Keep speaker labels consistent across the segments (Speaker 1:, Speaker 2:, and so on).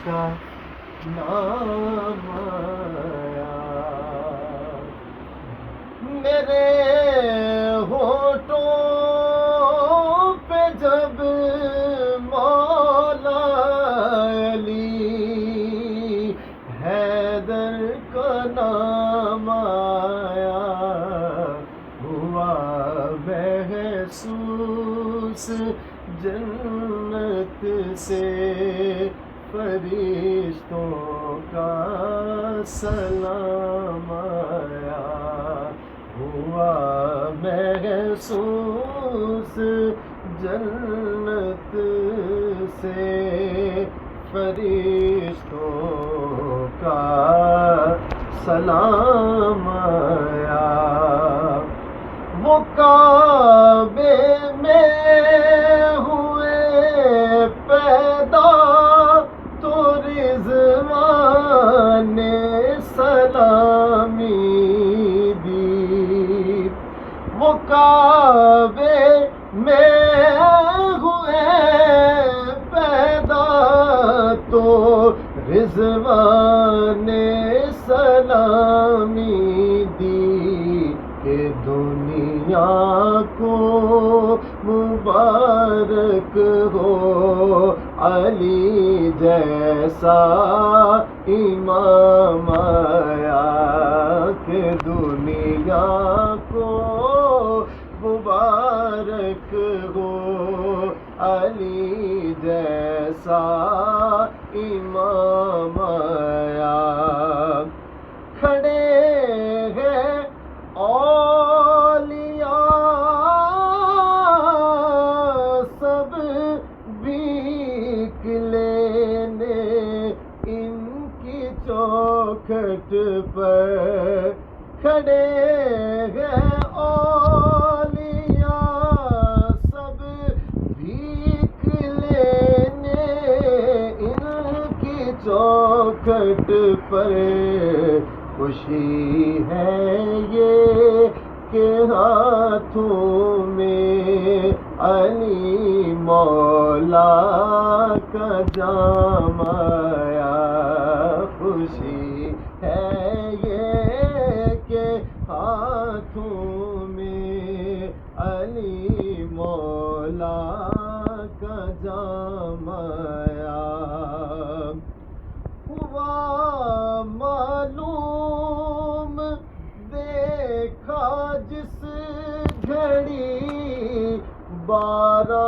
Speaker 1: کا نام آیا، میرے ہونٹوں پہ جب مولا علی حیدر کا نام آیا، ہوا محسوس جنت سے فرشتوں کا سلام آیا، ہوا محسوس جنت سے فرشتوں کا سلام آیا، وہ کعبے میں ہوئے پیدا تو رضوان نے سلامی دی، وہ کعبے میں ہوئے پیدا تو رضوان نے سلامی دی، کہ دنیا کو مبارک ہو علی جیسا امام آیا، کہ دنیا کو مبارک ہو علی جیسا امام آیا، کھڑے ہیں اولیاء سب بھیک لینے ان کی چوکھٹ پر، کھڑے ہیں اولیاء سب بھیک لینے ان کی چوکھٹ پر، خوشی ہے یہ کہ ہاتھوں میں علی مولا کا جام آیا، خوشی ہے یہ کہ ہاتھوں میں علی مولا کا جام آیا، ہوا معلوم دیکھا جس گھڑی 12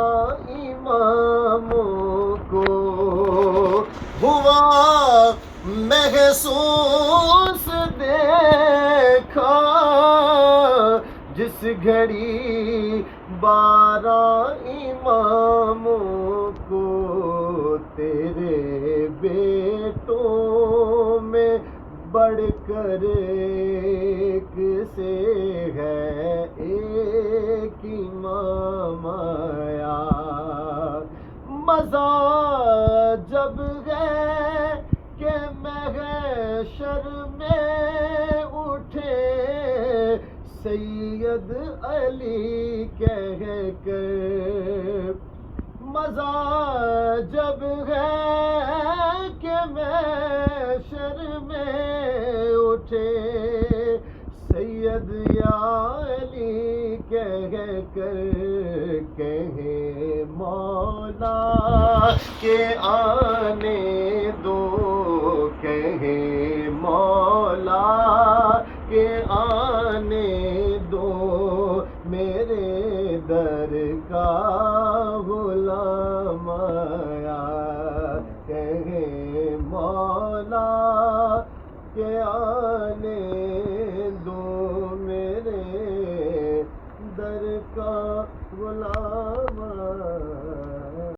Speaker 1: اماموں کو، ہوا محسوس دیکھا جس گھڑی 12 اماموں کو، تیرے بیٹوں میں بڑھ کر ایک سے ہے ایک امام آیا، مزہ جب ہے کہ محشر میں اٹھے سید علی کہہ کر، مزہ جب ہے کہ محشر میں اٹھے سید یا علی کہہ کر، کہے مولا کہ آنے دو، کہے مولا کہ آنے دو میرے در کا غلام آیا، کہے مولا کہ